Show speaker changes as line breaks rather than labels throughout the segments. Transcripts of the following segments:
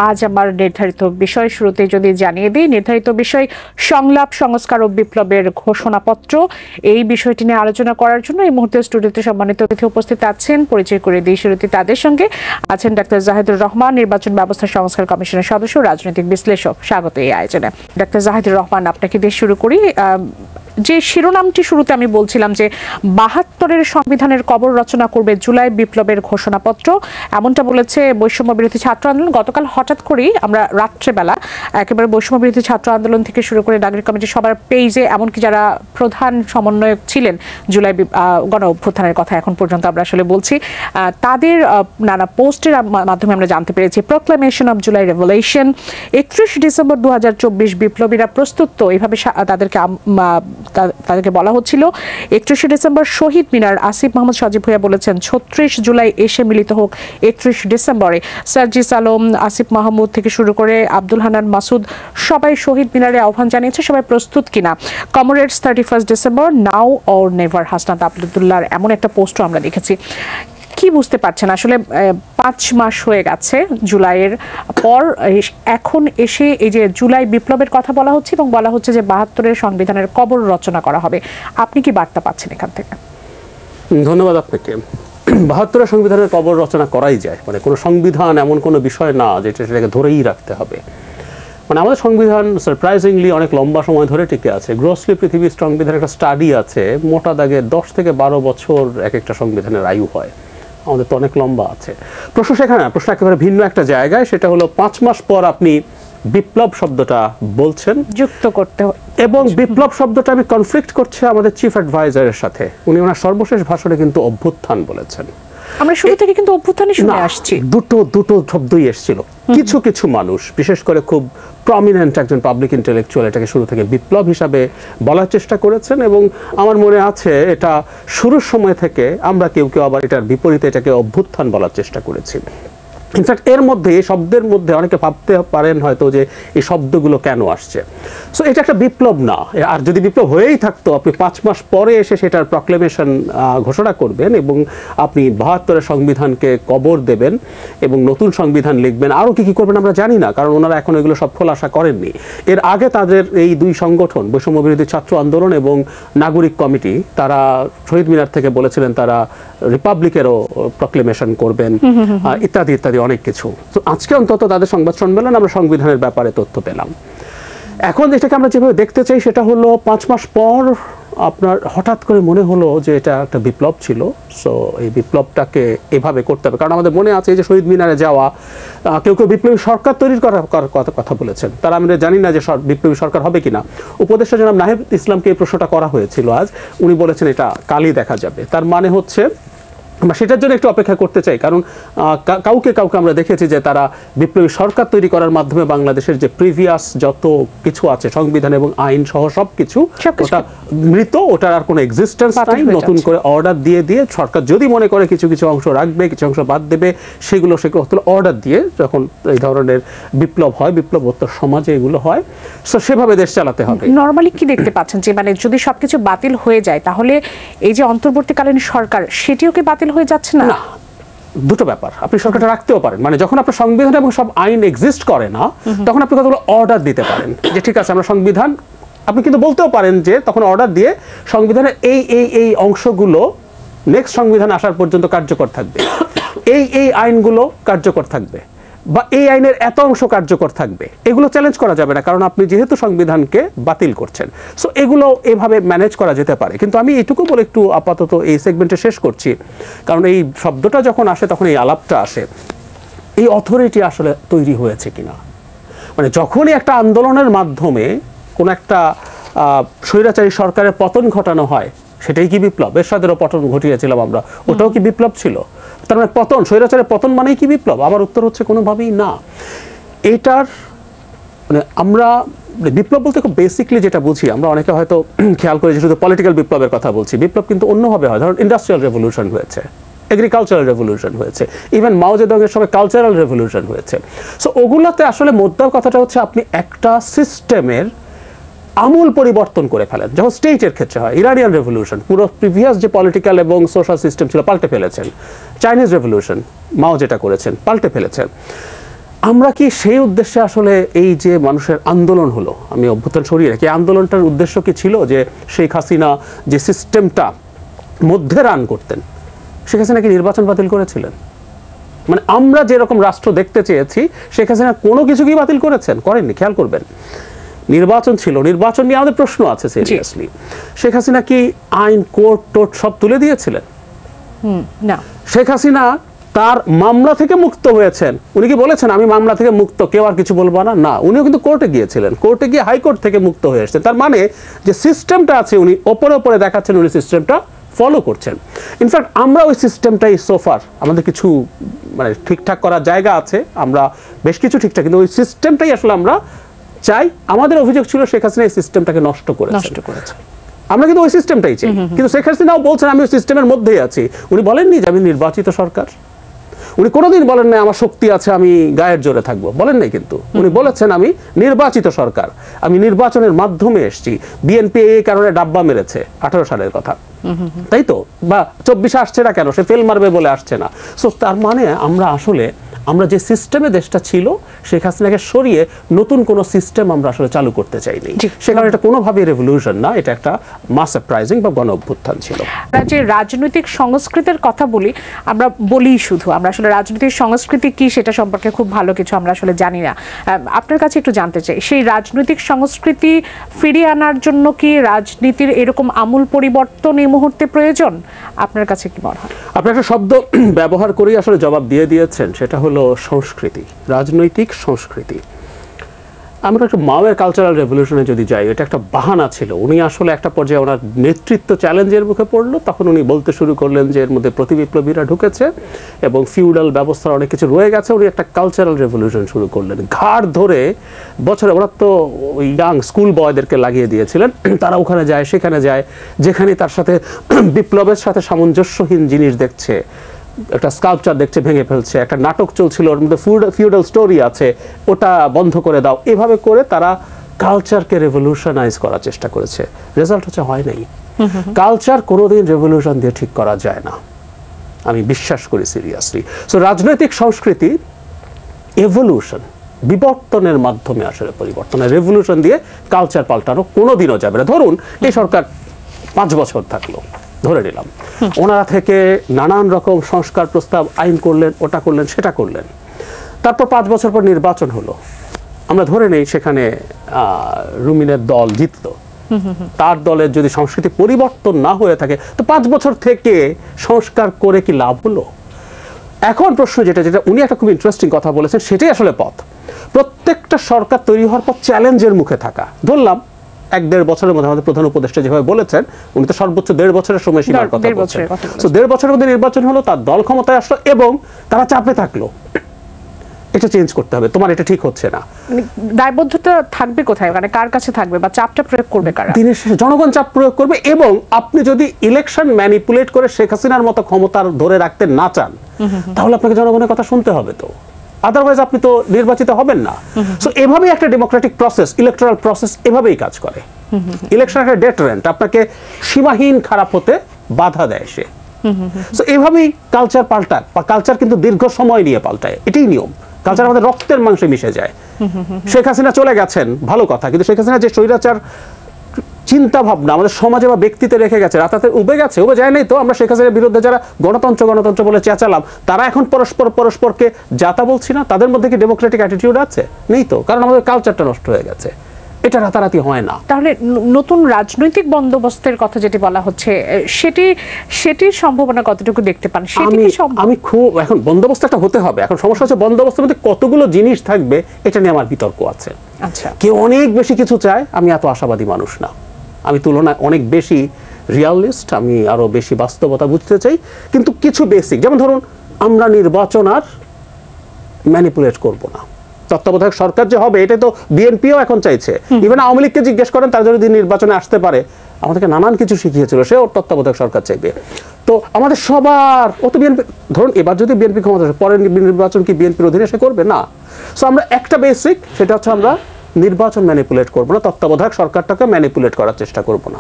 আজ আমার নির্ধারিত বিষয় শুরুতে যদি জানিয়ে দিই, নির্ধারিত বিষয় সংলাপ সংস্কার ও বিপ্লবের ঘোষণাপত্র। এই বিষয়টি নিয়ে আলোচনা করার জন্য এই মুহূর্তে স্টুডিওতে সম্মানিত অতিথি উপস্থিত আছেন। পরিচয় করে দিই শুরুতে তাদের সঙ্গে। আছেন ডাক্তার জাহিদুর রহমান, নির্বাচন ব্যবস্থা সংস্কার কমিশনের সদস্য, রাজনৈতিক বিশ্লেষক। স্বাগত এই আয়োজনে। ডাক্তার জাহিদুর রহমান, আপনাকে দিয়ে শুরু করি। যে শিরোনামটি শুরুতে আমি বলছিলাম যে ৭২-এর সংবিধানের কবর রচনা করবে জুলাই বিপ্লবের ঘোষণাপত্র, এমনটা বলেছে বৈষম্য বিরোধী ছাত্র আন্দোলন। গতকাল হঠাৎ করেই আমরা রাত্রেবেলা একেবারে বৈষম্য বিরোধী ছাত্র আন্দোলন থেকে শুরু করে নাগরিক কমিটি সবার পেজে, এমনকি যারা প্রধান সমন্বয়ক ছিলেন জুলাই গণ অভ্যুত্থানের কথা এখন পর্যন্ত আমরা আসলে বলছি, তাদের নানা পোস্টের মাধ্যমে আমরা জানতে পেরেছি proclamation of July revolution, ৩১ December ২০২৪ বিপ্লবীরা প্রস্তুত তো, এইভাবে তাদেরকে বলা হচ্ছিল। ৩১ ডিসেম্বর শহীদ মিনার, আসিফ মাহমুদ সজীব ভুঁইয়া বলেছেন ৩৬ জুলাই এসে মিলিত হোক ৩১ ডিসেম্বরে। সার্জিস আলম, আসিফ মাহমুদ থেকে শুরু করে আব্দুল হান্নান মাসুদ সবাই শহীদ মিনারে আহ্বান জানিয়েছে, সবাই প্রস্তুত কিনা। Comrades 31 December, now or never, Hasnat আবদুল্লাহর এমন একটা পোস্টও আমরা দেখেছি। কি বুঝতে পারছেন আসলে ৫ মাস হয়ে গেছে জুলাইয়ের পর, এখন এসে এই যে জুলাই বিপ্লবের কথা বলা হচ্ছে এবং বলা হচ্ছে যে ৭২-এর সংবিধানের কবর রচনা করা হবে, আপনি কি বার্তা পাচ্ছেন এখান থেকে?
ধন্যবাদ আপনাকে। ৭২-এর সংবিধানের কবর রচনা করাই যায়, মানে কোনো সংবিধান এমন কোনো বিষয় না যেটা সেটাকে ধরেই রাখতে হবে। মানে আমাদের সংবিধান সারপ্রাইজিংলি অনেক লম্বা সময় ধরে টিকে আছে। গ্রোসলি পৃথিবীর সংবিধানের একটা স্টাডি আছে, মোটা দাগে ১০ থেকে ১২ বছর এক একটা সংবিধানের আয়ু হয়। আমাদের তো অনেক লম্বা আছে। প্রশ্ন সেখানে, প্রশ্ন একেবারে ভিন্ন একটা জায়গায়, সেটা হলো ৫ মাস পর আপনি বিপ্লব শব্দটা বলছেন
যুক্ত করতে,
এবং বিপ্লব শব্দটা আমি কনফ্লিক্ট করছে আমাদের চিফ অ্যাডভাইজারের সাথে। উনি ওনার সর্বশেষ ভাষণে কিন্তু অভ্যুত্থান বলেছেন।
আমরা শুরু থেকে কিন্তু অভ্যুত্থানই শুনে আসছি।
দুটো শব্দই এসেছিল। কিছু কিছু মানুষ, বিশেষ করে খুব প্রমিনেন্ট একজন পাবলিক ইন্টেলেকচুয়াল, এটাকে শুরু থেকে বিপ্লব হিসাবে বলার চেষ্টা করেছেন এবং আমার মনে আছে এটা শুরুর সময় থেকে আমরা কেউ কেউ আবার এটার বিপরীতে এটাকে অভ্যুত্থান বলার চেষ্টা করেছি। ইনফ্যাক্ট এর মধ্যে, এই শব্দের মধ্যে অনেকে ভাবতে পারেন হয়তো যে এই শব্দগুলো কেন আসছে। সো এটা একটা বিপ্লব না। আর যদি বিপ্লব হয়েই থাকতো, আপনি ৫ মাস পরে এসে সেটার প্রক্লেমেশন ঘোষণা করবেন এবং আপনি ৭২-এর সংবিধানকে কবর দেবেন এবং নতুন সংবিধান লিখবেন, আরও কি করবেন আমরা জানি না, কারণ ওনারা এখন এগুলো সব খোলাসা করেননি। এর আগে তাদের এই দুই সংগঠন, বৈষম্য বিরোধী ছাত্র আন্দোলন এবং নাগরিক কমিটি, তারা শহীদ মিনার থেকে বলেছিলেন তারা রিপাবলিকেরও প্রক্লেমেশন করবেন, ইত্যাদি ইত্যাদি অনেক কিছু। তো আজকে অন্তত তাদের সংবাদ সম্মেলন আমরা সংবিধানের ব্যাপারে তথ্য পেলাম। এখন এটাকে আমরা যেভাবে দেখতে চাই সেটা হলো ৫ মাস পর আপনার হঠাৎ করে মনে হলো যে এটা একটা বিপ্লব ছিল। সো এই বিপ্লবটাকে এভাবে করতে হবে, কারণ আমাদের মনে আছে যে শহীদ মিনারে যাওয়া, কেউ কেউ বিপ্লবী সরকার তৈরির কথা বলেছেন। তারা আমরা জানি না যে বিপ্লবী সরকার হবে কিনা। উপদেষ্টা জনাব নাহিদ ইসলামকে এই প্রশ্নটা করা হয়েছিল আজ, উনি বলেছেন এটা কালই দেখা যাবে। তার মানে হচ্ছে আমরা সেটার জন্য একটু অপেক্ষা করতে চাই, কারণ কাউকে আমরা দেখেছি যে তারা বিপ্লবী সরকার তৈরি করার মাধ্যমে বাংলাদেশের যে প্রিভিয়াস যত কিছু আছে, সংবিধান এবং আইন সহ সব কিছু, ওটা মৃত, ওটার আর কোনো এক্সিস্টেন্স নাই। নতুন করে অর্ডার দিয়ে সরকার যদি মনে করে কিছু কিছু অংশ রাখবে, কিছু অংশ বাদ দেবে, সেগুলো অর্ডার দিয়ে যখন এই ধরনের বিপ্লব হয়, বিপ্লবোত্তর সমাজে এগুলো হয়, সো সেভাবে দেশ চালাতে হবে।
নরমালি কি দেখতে পাচ্ছেন যে মানে যদি সবকিছু বাতিল হয়ে যায় তাহলে এই যে অন্তর্বর্তীকালীন সরকার, সেটিও কি বাতিল হয়ে যাচ্ছে না?
দুটো ব্যাপার, আপনি সরকারটা রাখতেও পারেন, মানে যখন আপনার সংবিধান এবং সব আইন এক্সিস্ট করে না, তখন আপনি কতগুলো অর্ডার দিতে পারেন যে ঠিক আছে আমরা সংবিধান, আপনি কিন্তু বলতেও পারেন যে তখন অর্ডার দিয়ে সংবিধানের এই অংশগুলো নেক্সট সংবিধান আসার পর্যন্ত কার্যকর থাকবে, এই আইনগুলো কার্যকর থাকবে, বা এই আইনের এত অংশ কার্যকর থাকবে। এগুলো চ্যালেঞ্জ করা যাবে না, কারণ আপনি যেহেতু সংবিধানকে বাতিল করছেন। সো এগুলো এভাবে ম্যানেজ করা যেতে পারে। কিন্তু আমি এইটুকু বলে একটু আপাতত এই সেগমেন্টে শেষ করছি, কারণ এই শব্দটা যখন আসে তখন এই আলাপটা আসে, এই অথরিটি আসলে তৈরি হয়েছে কিনা। মানে যখনই একটা আন্দোলনের মাধ্যমে কোন একটা স্বৈরাচারী সরকারের পতন ঘটানো হয়, সেটাই কি বিপ্লব? এরশাদেরও পতন ঘটিয়েছিলাম আমরা, ওটাও কি বিপ্লব ছিল? তার মানে পতন, স্বৈরাচারের পতন মানেই কি বিপ্লব? আমার উত্তর হচ্ছে কোনোভাবেই না। এইটার মানে আমরা বিপ্লব বলতে খুব বেসিকলি যেটা বুঝি, আমরা অনেকে হয়তো খেয়াল করে যে শুধু পলিটিক্যাল বিপ্লবের কথা বলছি। বিপ্লব কিন্তু অন্যভাবে হয়। ধরুন ইন্ডাস্ট্রিয়াল রেভলিউশন হয়েছে, এগ্রিকালচারাল রেভলিউশন হয়েছে, ইভেন মাও জেদংয়ের সময় কালচারাল রেভলিউশন হয়েছে। সো ওগুলোতে আসলে মোদ্দা কথাটা হচ্ছে আপনি একটা সিস্টেমের আমূল পরিবর্তন করে ফেলেন। যখন স্টেটের ক্ষেত্রে হয়, ইরানিয়ান রেভলিউশন, পুরো প্রিভিয়াস যে পলিটিক্যাল এবং সোশ্যাল সিস্টেম ছিল পাল্টে ফেলেছেন। চাইনিজ রেভলিউশন, মাও যেটা করেছেন, পাল্টে ফেলেছেন। আমরা কি সেই উদ্দেশ্যে আসলে এই যে মানুষের আন্দোলন হলো, আমি অভ্যুত্থান সরিয়ে রাখি, আন্দোলনটার উদ্দেশ্য কি ছিল যে শেখ হাসিনা যে সিস্টেমটা মধ্যে রান করতেন, শেখ হাসিনা কি নির্বাচন বাতিল করেছিলেন? মানে আমরা যেরকম রাষ্ট্র দেখতে চেয়েছি শেখ হাসিনা কোনো কিছু কি বাতিল করেছেন? করেননি। খেয়াল করবেন, নির্বাচন ছিল, নির্বাচন নিয়ে আমাদের প্রশ্ন আছে সিরিয়াসলি। শেখ হাসিনা কি আইন কোর্ট টোট সব তুলে দিয়েছিলেন?
না।
শেখ হাসিনা তার মামলা থেকে মুক্ত হয়েছেন, উনি কি বলেছেন আমি মামলা থেকে মুক্ত, কেউ আর কিছু বলবো না? না, উনিও কিন্তু কোর্টে গিয়েছিলেন, কোর্টে গিয়ে হাইকোর্ট থেকে মুক্ত হয়ে এসেছেন। তার মানে যে সিস্টেমটা আছে উনি ওপরে ওপরে দেখাচ্ছেন উনি সিস্টেমটা ফলো করছেন। ইনফ্যাক্ট আমরা ওই সিস্টেমটাই সোফার, আমাদের কিছু মানে ঠিকঠাক করার জায়গা আছে, আমরা বেশ কিছু ঠিকঠাক, কিন্তু ওই সিস্টেমটাই আসলে আমরা চাই। আমাদের অভিযোগ ছিল শেখ হাসিনা এই সিস্টেমটাকে নষ্ট করেছে। আমরা কিন্তু ওই সিস্টেমটাই চাই, কিন্তু শেখ হাসিনাও বলছেন আমি ওই সিস্টেমের মধ্যেই আছি। উনি বলেননি যে আমি নির্বাচিত সরকার, উনি কোনোদিন বলেন না আমার শক্তি আছে আমি গায়ের জোরে থাকবো, বলেন নাই। কিন্তু উনি বলেছেন আমি নির্বাচিত সরকার, আমি নির্বাচনের মাধ্যমে এসেছি। বিএনপি এই কারণে ডাব্বা মেরেছে 18 সালের কথা, তাই তো? বা 24 আসছে না কেন, সে ফেল মারবে বলে আসছে না। সো তার মানে আমরা যে সিস্টেমে দেশটা ছিল শেখ হাসিনাকে সরিয়ে নতুন কোনো সিস্টেম আমরা আসলে চালু করতে চাইনি। সে কারণে এটা কোনোভাবেই রেভলিউশন না, এটা একটা মাস আপরাইজিং বা গণ অভ্যুত্থান ছিল।
আমরা যে রাজনৈতিক সংস্কৃতির কথা বলি, আমরা বলি শুধু, আমরা আসলে রাজনৈতিক সংস্কৃতি কি সেটা সম্পর্কে খুব ভালো কিছু আমরা আসলে জানি না। আপনার কাছে একটু জানতে চাই, সেই রাজনৈতিক সংস্কৃতি ফিরিয়ে আনার জন্য কি রাজনীতির এরকম আমূল পরিবর্তন এই মুহূর্তে প্রয়োজন? আপনার কাছে কি মনে হয়?
আপনি একটা শব্দ ব্যবহার করেই আসলে জবাব দিয়ে দিয়েছেন, সেটা হলো সংস্কৃতি, রাজনৈতিক সংস্কৃতি। আমরা একটু মাওয়ের কালচারাল রেভলিউশনে যদি যাই, এটা একটা বাহানা ছিল। উনি আসলে একটা পর্যায়ে ওনার নেতৃত্ব চ্যালেঞ্জের মুখে পড়লো, তখন উনি বলতে শুরু করলেন যে এর মধ্যে প্রতিবিপ্লবীরা ঢুকেছে এবং ফিউডাল ব্যবস্থার অনেক কিছু রয়ে গেছে। উনি একটা কালচারাল রেভলিউশন শুরু করলেন, ঘাড় ধরে বছরে, ওরা তো ইয়াং স্কুল বয়দেরকে লাগিয়ে দিয়েছিলেন, তারা ওখানে যায় সেখানে যায়, যেখানে তার সাথে বিপ্লবের সাথে সামঞ্জস্যহীন জিনিস দেখছে, একটা স্কাল্পচার দেখছে ভেঙে ফেলছে, একটা নাটক চলছিল ওর মধ্যে ফিউডাল স্টোরি আছে, ওটা বন্ধ করে দাও। এভাবে করে তারা কালচারকে রেভলিউশনাইজ করার চেষ্টা করেছে। রেজাল্ট হচ্ছে হয় নাই। কালচার কোনোদিন রেভলিউশন দিয়ে ঠিক করা যায় না, আমি বিশ্বাস করি সিরিয়াসলি। সো রাজনৈতিক সংস্কৃতি এভলিউশন, বিবর্তনের মাধ্যমে আসলে পরিবর্তনের, রেভলিউশন দিয়ে কালচার পাল্টানো কোনোদিনও যাবে না। ধরুন এই সরকার 5 বছর থাকলো, ধরে নিলাম, ওনারা থেকে নানান রকম সংস্কার প্রস্তাব, আইন করলেন, ওটা করলেন, সেটা করলেন। তারপর 5 বছর পর নির্বাচন হলো, আমরা ধরে নেই সেখানে রুমিনের দল জিতলো। তার দলের যদি সংস্কৃতি পরিবর্তন না হয়ে থাকে, তো 5 বছর থেকে সংস্কার করে কি লাভ হলো? এখন প্রশ্ন যেটা উনি একটা খুব ইন্টারেস্টিং কথা বলেছেন, সেটাই আসলে পথ। প্রত্যেকটা সরকার তৈরি হওয়ার পর চ্যালেঞ্জের মুখে থাকা। ধরলাম 1-1.5 বছরের মধ্যে আমাদের প্রধান উপদেষ্টা যেভাবে বলেছেন, উনি তো সর্বোচ্চ 1.5 বছরের সময়সীমার কথা বলছেন। সো 1.5 বছরের মধ্যে নির্বাচন হলো, তার দল ক্ষমতায় আসলো এবং তারা চাপে থাকলো, এটা চেঞ্জ করতে হবে, তোমার এটা ঠিক হচ্ছে না।
দায়বদ্ধতা থাকবে কোথায়, মানে কার কাছে থাকবে বা চাপটা প্রয়োগ করবে কারা?
দিনের শেষে জনগণ চাপ প্রয়োগ করবে। এবং আপনি যদি ইলেকশন ম্যানিপুলেট করে শেখ হাসিনার মতো ক্ষমতার ধরে রাখতে না চান, তাহলে আপনাকে জনগণের কথা শুনতে হবে, তো আদারওয়াইজ আপনি তো নির্বাচিত হবেন না। সো এভাবেই একটা ডেমোক্রেটিক প্রসেস, ইলেকটোরাল প্রসেস এভাবেই কাজ করে। ইলেকশন একটা ডেটারেন্ট, আপনাকে সীমাহীন খারাপ হতে বাধা দেয় সে। সো এভাবেই কালচার পাল্টায়, বা কালচার কিন্তু দীর্ঘ সময় নিয়ে পাল্টায়, এটাই নিয়ম। কালচার আমাদের রক্তের মাংসে মিশে যায়। শেখ হাসিনা চলে গেছেন, ভালো কথা, কিন্তু শেখ হাসিনা যে স্বৈরাচার চিন্তা ভাবনা আমাদের সমাজে বা ব্যক্তিতে রেখে গেছে, রাতাতে উবে যায় নাই তো। আমরা শেখ হাসিনার বিরুদ্ধে যারা গণতন্ত্র বলে চেঁচালাম, তারা এখন পরস্পরকে যাতা বলছি না, তাদের মধ্যে কি ডেমোক্রেটিক অ্যাটিটিউড আছে? নেই তো, কারণ আমাদের কালচারটা নষ্ট হয়ে গেছে। এটা রাতারাতি হয় না।
তাহলে নতুন রাজনৈতিক বন্দোবস্তের কথা যেটি বলা হচ্ছে, সেটির সম্ভাবনা কতটুকু দেখতে পান?
আমি খুব, এখন বন্দোবস্ত একটা হতে হবে। এখন সমস্যা হচ্ছে বন্দোবস্তের মধ্যে কতগুলো জিনিস থাকবে, এটা নিয়ে আমার বিতর্ক আছে।
আচ্ছা,
কেউ অনেক বেশি কিছু চায়, আমি এত আশাবাদী মানুষ না। আমি তুলনায় অনেক বেশি রিয়ালিস্ট, আমি আরো বেশি বাস্তবতা বুঝতে চাই। কিন্তু কিছু বেসিক, যেমন ধরুন আমরা নির্বাচন আর ম্যানিপুলেট করব না। তত্ত্বাবধায়ক সরকার যে হবে, এটা তো বিএনপিও এখন চাইছে। ইভেন আওয়ামী লীগকে জিজ্ঞেস করেন, তারা যদি নির্বাচনে আসতে পারে, আমাদেরকে নানান কিছু শিখিয়েছিল, সে ওর তত্ত্বাবধায়ক সরকার চাইবে। তো আমাদের সবার, ও তো বিএনপি, ধরুন এবার যদি বিএনপি ক্ষমতা আসে, পরের নির্বাচন কি বিএনপির অধীনে সে করবে না। সো আমরা একটা বেসিক, সেটা হচ্ছে আমরা নির্বাচন ম্যানিপুলেট করব না, তত্ত্বাবধায়ক সরকারটাকে ম্যানিপুলেট করার চেষ্টা করব না।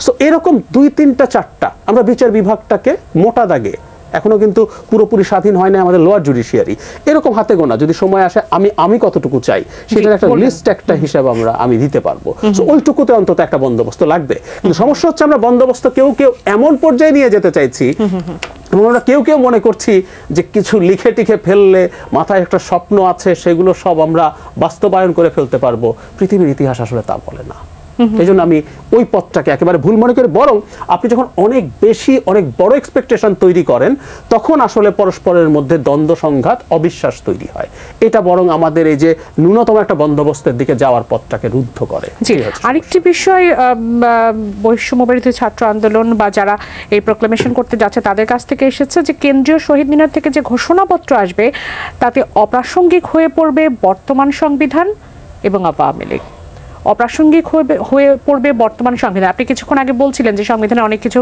সো এরকম 2, 3, 4টা আমরা বিচার বিভাগটাকে মোটা দাগে এখনো কিন্তু পুরোপুরি স্বাধীন হয় না আমাদের লোয়ার জুডিশিয়ারি। এরকম হাতে গোনা যদি সময় আসে আমি কতটুকু চাই সেটার একটা লিস্ট, একটা হিসাব আমি দিতে পারবো। ওইটুকুতে অন্তত একটা বন্দোবস্ত লাগবে। কিন্তু সমস্যা হচ্ছে আমরা বন্দোবস্ত কেউ এমন পর্যায়ে নিয়ে যেতে চাইছি, আমরা কেউ মনে করছি যে কিছু লিখে টিখে ফেললে মাথায় একটা স্বপ্ন আছে সেগুলো সব আমরা বাস্তবায়ন করে ফেলতে পারবো। পৃথিবীর ইতিহাস আসলে তা বলে না। এই জন্য আমি ওই পথটাকে একেবারে ভুল মনে করি। বরং আপনি যখন অনেক বেশি অনেক বড় এক্সপেকটেশন তৈরি করেন তখন আসলে পরস্পরের মধ্যে দ্বন্দ্ব সংঘাত, অবিশ্বাস তৈরি হয়। এটা বরং আমাদের এই যে ন্যূনতম একটা বন্দোবস্তের দিকে যাওয়ার পথটাকে রুদ্ধ করে।
আরেকটি বিষয়, বৈষম্য বিরোধী ছাত্র আন্দোলন বা যারা এই প্রক্লেমেশন করতে যাচ্ছে তাদের কাছ থেকে এসেছে যে কেন্দ্রীয় শহীদ মিনার থেকে যে ঘোষণাপত্র আসবে তাতে অপ্রাসঙ্গিক হয়ে পড়বে বর্তমান সংবিধান এবং আওয়ামী লীগ। অপ্রাসঙ্গিক হয়ে পড়বে বর্তমান সংবিধান। আপনি কিছুক্ষণ আগে বলছিলেন যে সংবিধানে অনেক কিছু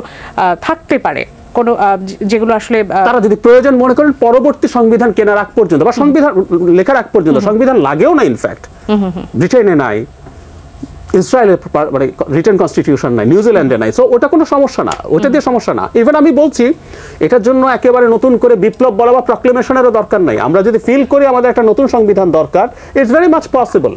থাকতে পারে, কোনো যেগুলো আসলে
তারা যদি প্রয়োজন মনে করেন পরবর্তী সংবিধান কেনার আগ পর্যন্ত বা সংবিধান লেখার আগ পর্যন্ত, সংবিধান লাগেও না ইনফ্যাক্ট, ব্রিটেনে নাই, ইসরায়েলের মানে রিটেন কনস্টিটিউশন নাই, নিউজিল্যান্ডে নাই, সো ওটা কোনো সমস্যা না, ওটা দিয়ে সমস্যা না। ইভেন আমি বলছি এটার জন্য একেবারে নতুন করে বিপ্লব বলা বা প্রক্লেমেশনেরও দরকার নাই। আমরা যদি ফিল করি আমাদের একটা নতুন সংবিধান দরকার, ইটস ভেরি মাচ পসিবল।